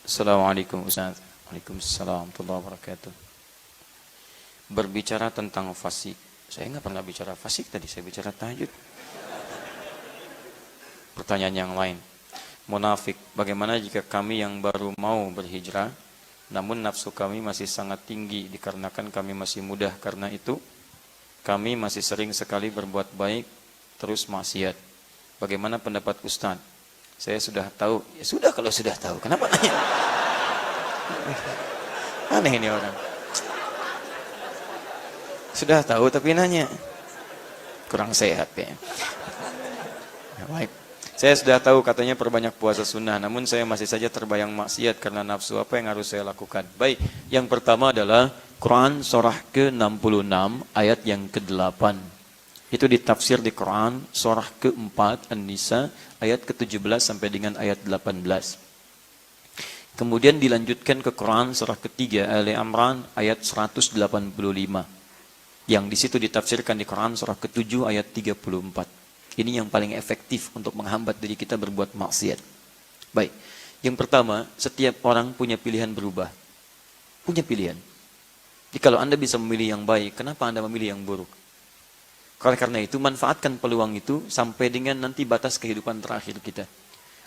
Assalamualaikum Ustaz. Waalaikumsalam warahmatullahi wabarakatuh. Berbicara tentang fasik. Saya nggak pernah bicara fasik tadi, saya bicara tahajud. Pertanyaan yang lain. Munafik, bagaimana jika kami yang baru mau berhijrah, namun nafsu kami masih sangat tinggi dikarenakan kami masih mudah, karena itu kami masih sering sekali berbuat baik, terus maksiat. Bagaimana pendapat Ustaz? Saya sudah tahu. Ya sudah kalau sudah tahu. Kenapa nanya? Aneh ini orang. Sudah tahu tapi nanya. Kurang sehat ya. Baik. Saya sudah tahu katanya perbanyak puasa sunnah. Namun saya masih saja terbayang maksiat karena nafsu. Apa yang harus saya lakukan? Baik. Yang pertama adalah Quran surah ke-66 ayat yang ke-8. Itu ditafsir di Quran surah ke-4 An-Nisa ayat ke-17 sampai dengan ayat 18. Kemudian dilanjutkan ke Quran surah ketiga Ali Imran ayat 185. Yang di situ ditafsirkan di Quran surah ke-7 ayat 34. Ini yang paling efektif untuk menghambat diri kita berbuat maksiat. Baik. Yang pertama, setiap orang punya pilihan berubah. Punya pilihan. Jadi kalau Anda bisa memilih yang baik, kenapa Anda memilih yang buruk? Karena itu, manfaatkan peluang itu sampai dengan nanti batas kehidupan terakhir kita.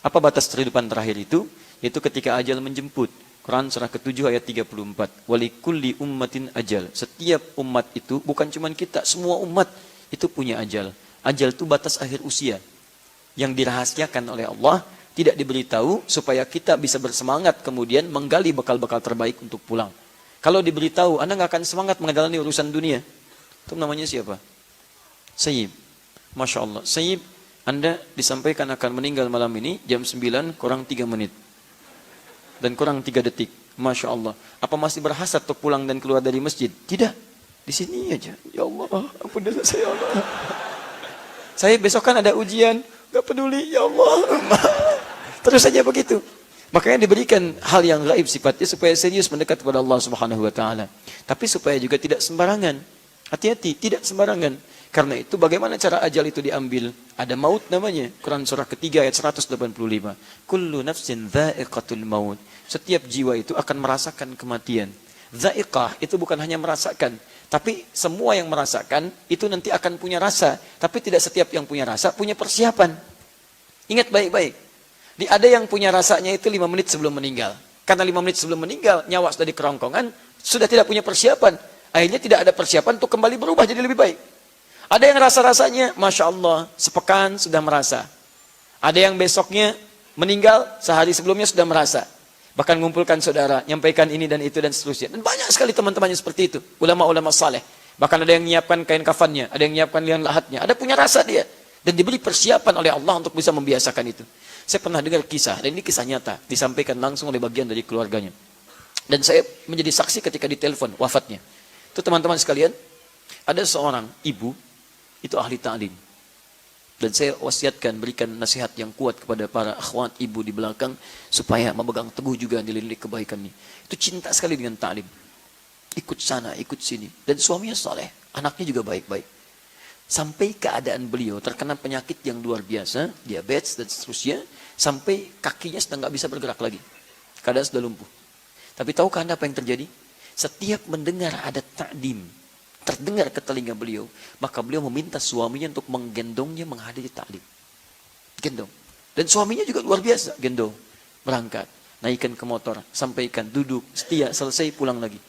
Apa batas kehidupan terakhir itu? Yaitu ketika ajal menjemput. Quran surah ke-7 ayat 34. Walikulli ummatin ajal. Setiap umat itu, bukan cuma kita, semua umat itu punya ajal. Ajal itu batas akhir usia. Yang dirahasiakan oleh Allah, tidak diberitahu supaya kita bisa bersemangat kemudian menggali bekal-bekal terbaik untuk pulang. Kalau diberitahu, Anda nggak akan semangat menjalani urusan dunia. Itu namanya siapa? Sayyib. Masya Allah. Sayyib, Anda disampaikan akan meninggal malam ini jam 9 kurang 3 menit. Dan kurang 3 detik. Masya Allah. Apa masih berhasrat untuk pulang dan keluar dari masjid? Tidak. Di sini aja. Ya Allah, ampun dosa saya Allah. Saya besok kan ada ujian. Gak peduli. Ya Allah. Terus saja begitu. Makanya diberikan hal yang gaib sifatnya supaya serius mendekat kepada Allah Subhanahu wa taala. Tapi supaya juga tidak sembarangan. Hati-hati, tidak sembarangan. Karena itu bagaimana cara ajal itu diambil? Ada maut namanya. Quran surah ketiga ayat 185. Kullu nafsin dha'iqatul maut. Setiap jiwa itu akan merasakan kematian. Dha'iqah itu bukan hanya merasakan. Tapi semua yang merasakan itu nanti akan punya rasa. Tapi tidak setiap yang punya rasa punya persiapan. Ingat baik-baik. Ada yang punya rasanya itu 5 menit sebelum meninggal. Karena 5 menit sebelum meninggal nyawa sudah di kerongkongan. Sudah tidak punya persiapan. Akhirnya tidak ada persiapan untuk kembali berubah jadi lebih baik. Ada yang rasa-rasanya, Masya Allah, sepekan sudah merasa. Ada yang besoknya meninggal, sehari sebelumnya sudah merasa. Bahkan mengumpulkan saudara, nyampaikan ini dan itu dan seterusnya. Dan banyak sekali teman-temannya seperti itu. Ulama-ulama saleh. Bahkan ada yang menyiapkan kain kafannya, ada yang menyiapkan liang lahatnya. Ada punya rasa dia. Dan diberi persiapan oleh Allah untuk bisa membiasakan itu. Saya pernah dengar kisah, dan ini kisah nyata. Disampaikan langsung oleh bagian dari keluarganya. Dan saya menjadi saksi ketika ditelepon wafatnya. Itu teman-teman sekalian, ada seorang ibu, itu ahli ta'lim. Dan saya wasiatkan berikan nasihat yang kuat kepada para akhwat ibu di belakang supaya memegang teguh juga nilai-nilai kebaikan ini. Itu cinta sekali dengan ta'lim. Ikut sana, ikut sini. Dan suaminya saleh, anaknya juga baik-baik. Sampai keadaan beliau terkena penyakit yang luar biasa, diabetes dan seterusnya, sampai kakinya sudah nggak bisa bergerak lagi. Keadaan sudah lumpuh. Tapi tahukah Anda apa yang terjadi? Setiap mendengar ada ta'lim, terdengar ke telinga beliau, maka beliau meminta suaminya untuk menggendongnya menghadiri ta'lim. Gendong. Dan suaminya juga luar biasa. Gendong. Berangkat. Naikkan ke motor. Sampaikan. Duduk. Setia. Selesai. Pulang lagi.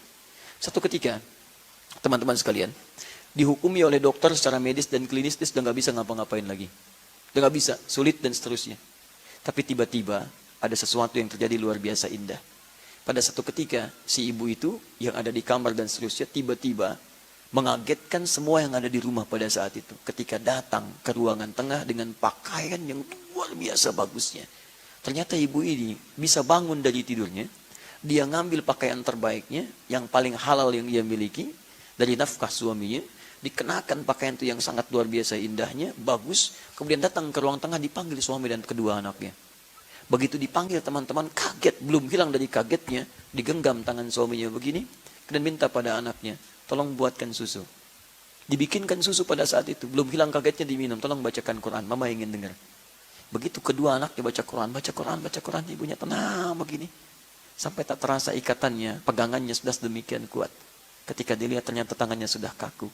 Satu ketika, teman-teman sekalian, dihukumi oleh dokter secara medis dan klinis, dia sudah nggak bisa ngapa-ngapain lagi. Dia nggak bisa. Sulit dan seterusnya. Tapi tiba-tiba, ada sesuatu yang terjadi luar biasa indah. Pada satu ketika, si ibu itu, yang ada di kamar dan seterusnya, tiba-tiba, mengagetkan semua yang ada di rumah pada saat itu. Ketika datang ke ruangan tengah dengan pakaian yang luar biasa bagusnya. Ternyata ibu ini bisa bangun dari tidurnya. Dia ngambil pakaian terbaiknya, yang paling halal yang ia miliki, dari nafkah suaminya. Dikenakan pakaian itu yang sangat luar biasa indahnya, bagus. Kemudian datang ke ruang tengah, dipanggil suami dan kedua anaknya. Begitu dipanggil teman-teman, kaget. Belum hilang dari kagetnya, digenggam tangan suaminya begini. Dan minta pada anaknya, tolong buatkan susu. Dibikinkan susu pada saat itu. Belum hilang kagetnya diminum. Tolong bacakan Quran. Mama ingin dengar. Begitu kedua anaknya baca Quran. Ibunya tenang begini. Sampai tak terasa ikatannya, pegangannya sudah sedemikian kuat. Ketika dilihat ternyata tangannya sudah kaku.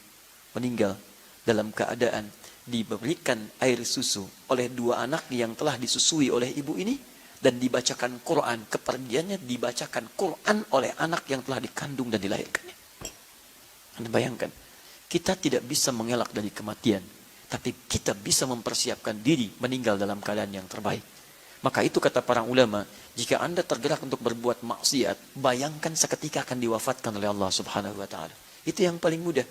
Meninggal dalam keadaan diberikan air susu oleh dua anak yang telah disusui oleh ibu ini. Dan dibacakan Quran. Kepergiannya dibacakan Quran oleh anak yang telah dikandung dan dilahirkannya. Anda bayangkan, kita tidak bisa mengelak dari kematian. Tapi kita bisa mempersiapkan diri meninggal dalam keadaan yang terbaik. Maka itu kata para ulama, jika Anda tergerak untuk berbuat maksiat, bayangkan seketika akan diwafatkan oleh Allah Subhanahu wa taala. Itu yang paling mudah.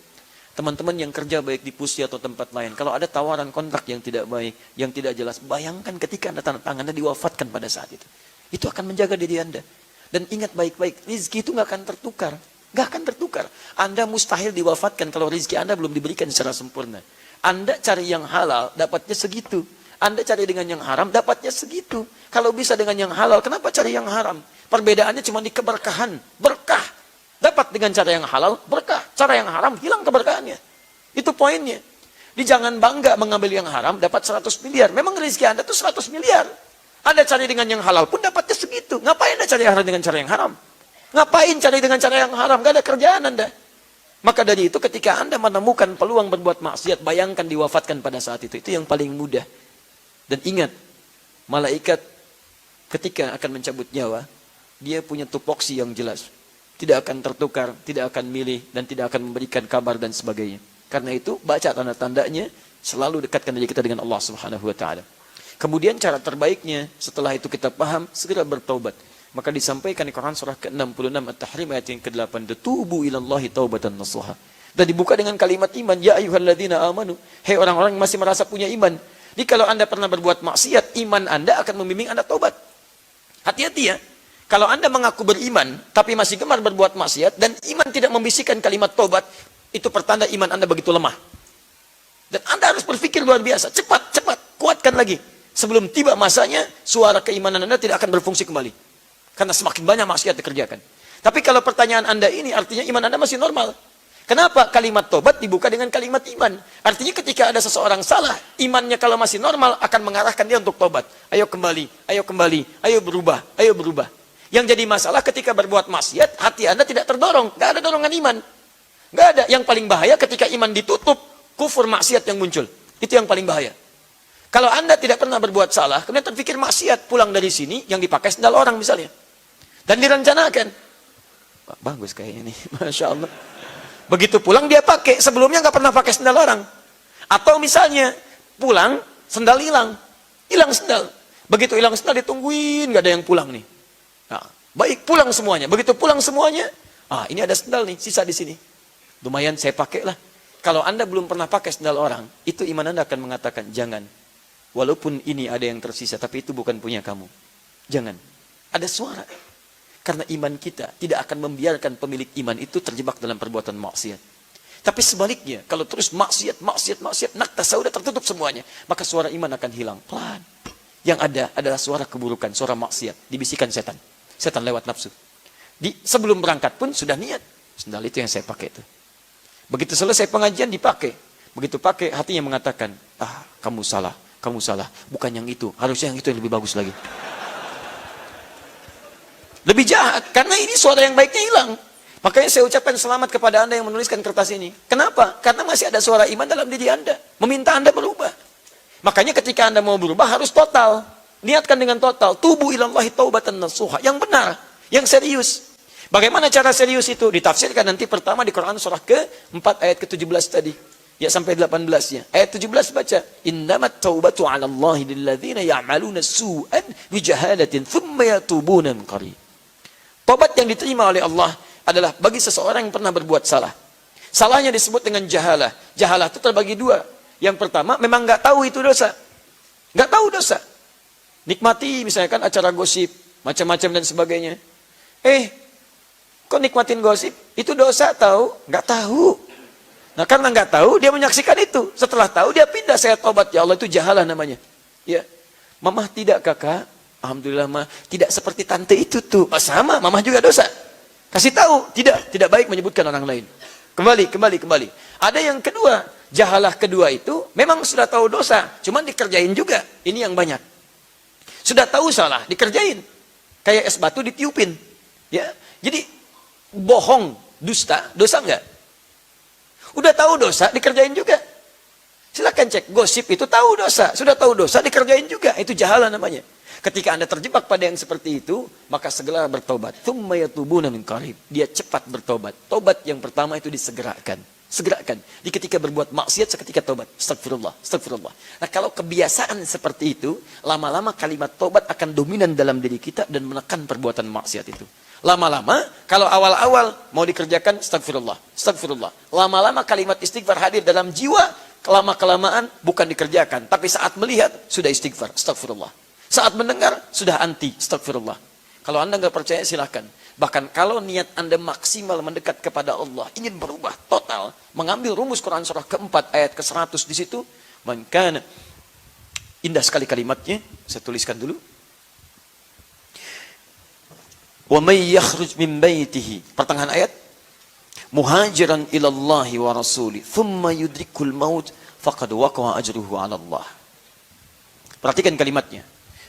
Teman-teman yang kerja baik di Pusi atau tempat lain, kalau ada tawaran kontrak yang tidak baik, yang tidak jelas, bayangkan ketika Anda tanda tangan, Anda diwafatkan pada saat itu. Itu akan menjaga diri Anda. Dan ingat baik-baik, rezeki itu nggak akan tertukar. Nggak akan tertukar. Anda mustahil diwafatkan kalau rezeki Anda belum diberikan secara sempurna. Anda cari yang halal, dapatnya segitu. Anda cari dengan yang haram, dapatnya segitu. Kalau bisa dengan yang halal, kenapa cari yang haram? Perbedaannya cuma di keberkahan. Berkah. Dapat dengan cara yang halal, berkah. Cara yang haram, hilang keberkahannya. Itu poinnya. Di jangan bangga mengambil yang haram, dapat 100 miliar. Memang rezeki Anda itu 100 miliar. Anda cari dengan yang halal pun dapatnya segitu. Ngapain Anda cari yang haram dengan cara yang haram? Ngapain cari dengan cara yang haram? Gak ada kerjaan Anda. Maka dari itu ketika Anda menemukan peluang berbuat maksiat, bayangkan diwafatkan pada saat itu. Itu yang paling mudah. Dan ingat, malaikat ketika akan mencabut nyawa, dia punya tupoksi yang jelas. Tidak akan tertukar, tidak akan milih, dan tidak akan memberikan kabar dan sebagainya. Karena itu, baca tanda-tandanya, selalu dekatkan diri kita dengan Allah Subhanahu wa taala. Kemudian cara terbaiknya, setelah itu kita paham, segera bertaubat. Maka disampaikan di Quran surah ke-66 At-Tahrim ayat yang ke-8, "Tubu ilallahi taubatan nasuha." Dan dibuka dengan kalimat iman, "Ya ayyuhalladzina amanu." Hei orang-orang yang masih merasa punya iman. Jadi kalau Anda pernah berbuat maksiat, iman Anda akan membimbing Anda taubat. Hati-hati ya. Kalau Anda mengaku beriman, tapi masih gemar berbuat maksiat, dan iman tidak membisikkan kalimat taubat, itu pertanda iman Anda begitu lemah. Dan Anda harus berpikir luar biasa. Cepat, kuatkan lagi. Sebelum tiba masanya, suara keimanan Anda tidak akan berfungsi kembali. Karena semakin banyak maksiat dikerjakan. Tapi kalau pertanyaan Anda ini, artinya iman Anda masih normal. Kenapa kalimat tobat dibuka dengan kalimat iman? Artinya ketika ada seseorang salah, imannya kalau masih normal akan mengarahkan dia untuk tobat. Ayo kembali, ayo berubah, ayo berubah. Yang jadi masalah ketika berbuat maksiat, hati Anda tidak terdorong. Gak ada dorongan iman. Gak ada. Yang paling bahaya ketika iman ditutup, kufur maksiat yang muncul. Itu yang paling bahaya. Kalau Anda tidak pernah berbuat salah, kemudian terpikir maksiat, pulang dari sini, yang dipakai sendal orang misalnya. Dan direncanakan. Bagus kayaknya nih, Masya Allah. Begitu pulang dia pakai, sebelumnya nggak pernah pakai sendal orang. Atau misalnya pulang, sendal hilang sendal. Begitu hilang sendal ditungguin, nggak ada yang pulang nih. Nah, baik pulang semuanya. Begitu pulang semuanya, ini ada sendal nih, sisa di sini. Lumayan saya pakai lah. Kalau Anda belum pernah pakai sendal orang, itu iman Anda akan mengatakan jangan. Walaupun ini ada yang tersisa, tapi itu bukan punya kamu. Jangan. Ada suara. Karena iman kita tidak akan membiarkan pemilik iman itu terjebak dalam perbuatan maksiat. Tapi sebaliknya, kalau terus maksiat, naktasa sudah tertutup semuanya, maka suara iman akan hilang. Pelan. Yang ada adalah suara keburukan, suara maksiat, dibisikkan setan. Setan lewat nafsu. Sebelum berangkat pun sudah niat. Sendal itu yang saya pakai itu. Begitu selesai pengajian dipakai. Begitu pakai, hatinya mengatakan, kamu salah. Bukan yang itu. Harusnya yang itu yang lebih bagus lagi. Lebih jahat, karena ini suara yang baiknya hilang. Makanya saya ucapkan selamat kepada Anda yang menuliskan kertas ini. Kenapa? Karena masih ada suara iman dalam diri Anda. Meminta Anda berubah. Makanya ketika Anda mau berubah harus total. Niatkan dengan total. Tubu ilallahi taubatan nasuha. Yang benar, yang serius. Bagaimana cara serius itu? Ditafsirkan nanti pertama di Quran surah ke-4 ayat ke-17 tadi. Ya sampai 18-nya. Ayat 17 baca. Innamat taubatu ala Allahi lilladzina ya'maluna su'an bijahalatin thumma yatubuna min qarib. Tobat yang diterima oleh Allah adalah bagi seseorang yang pernah berbuat salah. Salahnya disebut dengan jahalah. Jahalah itu terbagi dua. Yang pertama, memang nggak tahu itu dosa. Nggak tahu dosa. Nikmati misalkan acara gosip, macam-macam dan sebagainya. Kok nikmatin gosip? Itu dosa tahu? Nggak tahu. Nah karena nggak tahu, dia menyaksikan itu. Setelah tahu, dia pindah, saya tobat. Ya Allah, itu jahalah namanya. Ya, mamah tidak kakak. Alhamdulillah mah tidak seperti tante itu tuh. Sama, mamah juga dosa. Kasih tahu, tidak baik menyebutkan orang lain. Kembali. Ada yang kedua, jahalah kedua itu memang sudah tahu dosa, cuman dikerjain juga. Ini yang banyak. Sudah tahu salah, dikerjain. Kayak es batu ditiupin. Ya, jadi bohong, dusta, dosa enggak? Udah tahu dosa, dikerjain juga. Silakan cek, gosip itu tahu dosa. Sudah tahu dosa, dikerjain juga. Itu jahala namanya. Ketika Anda terjebak pada yang seperti itu, maka segera bertobat. Tsumma yatubuna min qarib. Dia cepat bertobat. Tobat yang pertama itu disegerakan. Segerakan. Di ketika berbuat maksiat, seketika tobat. Astagfirullah, astagfirullah. Nah, kalau kebiasaan seperti itu, lama-lama kalimat tobat akan dominan dalam diri kita dan menekan perbuatan maksiat itu. Lama-lama, kalau awal-awal mau dikerjakan, astagfirullah, astagfirullah. Lama-lama kalimat istighfar hadir dalam jiwa, lama-kelamaan bukan dikerjakan. Tapi saat melihat, sudah istighfar, astagfirullah. Saat mendengar, sudah anti, astagfirullah. Kalau Anda nggak percaya, silahkan. Bahkan kalau niat Anda maksimal mendekat kepada Allah, ingin berubah total, mengambil rumus Quran surah keempat, ayat ke-100 di situ, maka indah sekali kalimatnya, saya tuliskan dulu. Wa may yakhruj min baitihi, pertengahan ayat, muhajiran ilallahi wa rasuli thumma yudrikul maut faqad waqa'a ajruhu 'ala Allah. Perhatikan kalimatnya.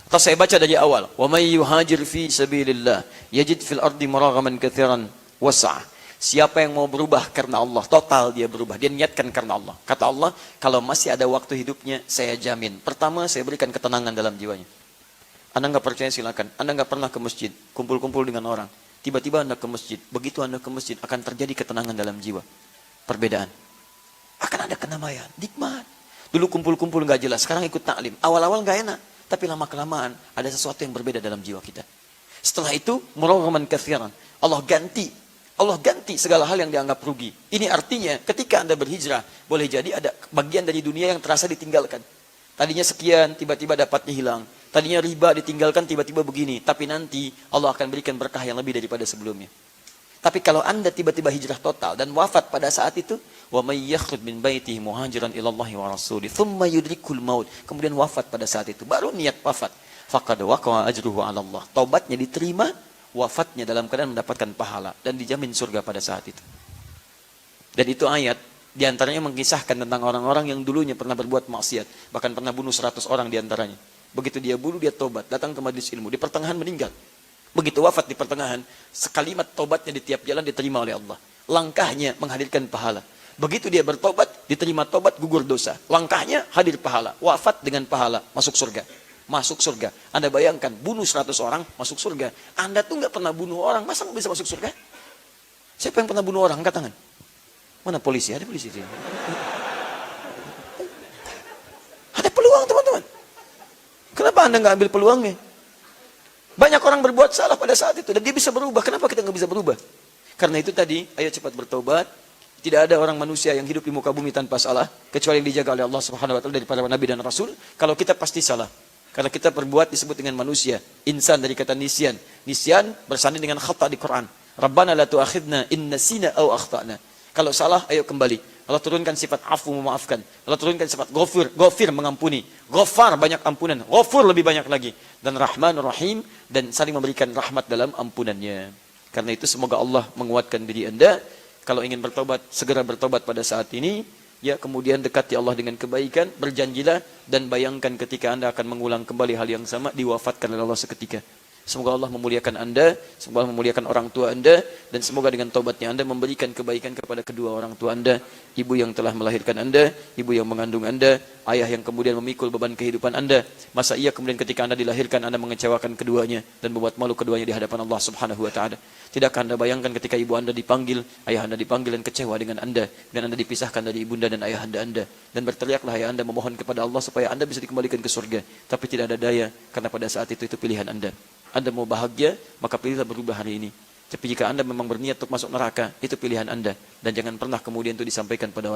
Atau saya baca dari awal, wa may yuhajir fi sabilillah yajid fil ardi muraghaman katsiran was'a. Siapa yang mau berubah karena Allah, total dia berubah, dia niatkan karena Allah. Kata Allah, kalau masih ada waktu hidupnya, saya jamin. Pertama, saya berikan ketenangan dalam jiwanya. Anda nggak percaya silakan. Anda nggak pernah ke masjid, kumpul-kumpul dengan orang. Tiba-tiba Anda ke masjid. Begitu Anda ke masjid, akan terjadi ketenangan dalam jiwa. Perbedaan. Akan ada kenamaian, nikmat. Dulu kumpul-kumpul nggak jelas, sekarang ikut taklim. Awal-awal nggak enak, tapi lama-kelamaan ada sesuatu yang berbeda dalam jiwa kita. Setelah itu, muraghaman katsiran. Allah ganti segala hal yang dianggap rugi. Ini artinya ketika Anda berhijrah, boleh jadi ada bagian dari dunia yang terasa ditinggalkan. Tadinya sekian, tiba-tiba dapatnya hilang. Tadinya riba ditinggalkan, tiba-tiba begini. Tapi nanti Allah akan berikan berkah yang lebih daripada sebelumnya. Tapi kalau Anda tiba-tiba hijrah total dan wafat pada saat itu, wa may yakhruj min baitihi muhajiran ilallahi wa rasuli thumma yudrikul maut, kemudian wafat pada saat itu, baru niat wafat, faqad waqa'a ajruhu 'ala Allah. Taubatnya diterima, wafatnya dalam keadaan mendapatkan pahala dan dijamin surga pada saat itu. Dan itu ayat diantaranya mengisahkan tentang orang-orang yang dulunya pernah berbuat maksiat, bahkan pernah bunuh 100 orang diantaranya. Begitu dia bunuh, dia tobat, datang ke majelis ilmu, di pertengahan meninggal. Begitu wafat di pertengahan, sekalimat tobatnya di tiap jalan diterima oleh Allah. Langkahnya menghadirkan pahala. Begitu dia bertobat, diterima tobat, gugur dosa. Langkahnya hadir pahala, wafat dengan pahala, masuk surga. Masuk surga. Anda bayangkan, bunuh 100 orang, masuk surga. Anda tuh nggak pernah bunuh orang, masa nggak bisa masuk surga? Siapa yang pernah bunuh orang? Angkat tangan. Mana polisi? Ada polisi di sini. Ada peluang, teman-teman. Kenapa Anda nggak ambil peluangnya? Banyak orang berbuat salah pada saat itu dan dia bisa berubah. Kenapa kita nggak bisa berubah? Karena itu tadi, ayo cepat bertobat. Tidak ada orang manusia yang hidup di muka bumi tanpa salah, kecuali yang dijaga oleh Allah Subhanahu wa taala dari para nabi dan rasul. Kalau kita pasti salah. Karena kita berbuat disebut dengan manusia. Insan dari kata nisyan. Nisyan bersanding dengan khata di Quran. Rabbana la tu'akhidna in nasina aw akhtana. Kalau salah, ayo kembali. Allah turunkan sifat afu, memaafkan. Allah turunkan sifat ghafir, mengampuni. Ghafar, banyak ampunan. Ghafur, lebih banyak lagi. Dan Rahman, Rahim, dan saling memberikan rahmat dalam ampunannya. Karena itu semoga Allah menguatkan diri Anda. Kalau ingin bertobat, segera bertobat pada saat ini. Ya, kemudian dekati Allah dengan kebaikan, berjanjilah, dan bayangkan ketika Anda akan mengulang kembali hal yang sama, diwafatkan oleh Allah seketika. Semoga Allah memuliakan Anda, semoga Allah memuliakan orang tua Anda, dan semoga dengan taubatnya Anda memberikan kebaikan kepada kedua orang tua Anda, ibu yang telah melahirkan Anda, ibu yang mengandung Anda, ayah yang kemudian memikul beban kehidupan Anda. Masa iya kemudian ketika Anda dilahirkan, Anda mengecewakan keduanya, dan membuat malu keduanya di hadapan Allah Subhanahu wa ta'ala. Tidakkah Anda bayangkan ketika ibu Anda dipanggil, ayah Anda dipanggil dan kecewa dengan Anda, dan Anda dipisahkan dari ibunda dan ayah Anda, dan berteriaklah ayah Anda memohon kepada Allah supaya Anda bisa dikembalikan ke surga. Tapi tidak ada daya, karena pada saat itu pilihan Anda. Anda mau bahagia, maka pilihlah berubah hari ini. Tapi jika Anda memang berniat untuk masuk neraka, itu pilihan Anda. Dan jangan pernah kemudian itu disampaikan pada orang.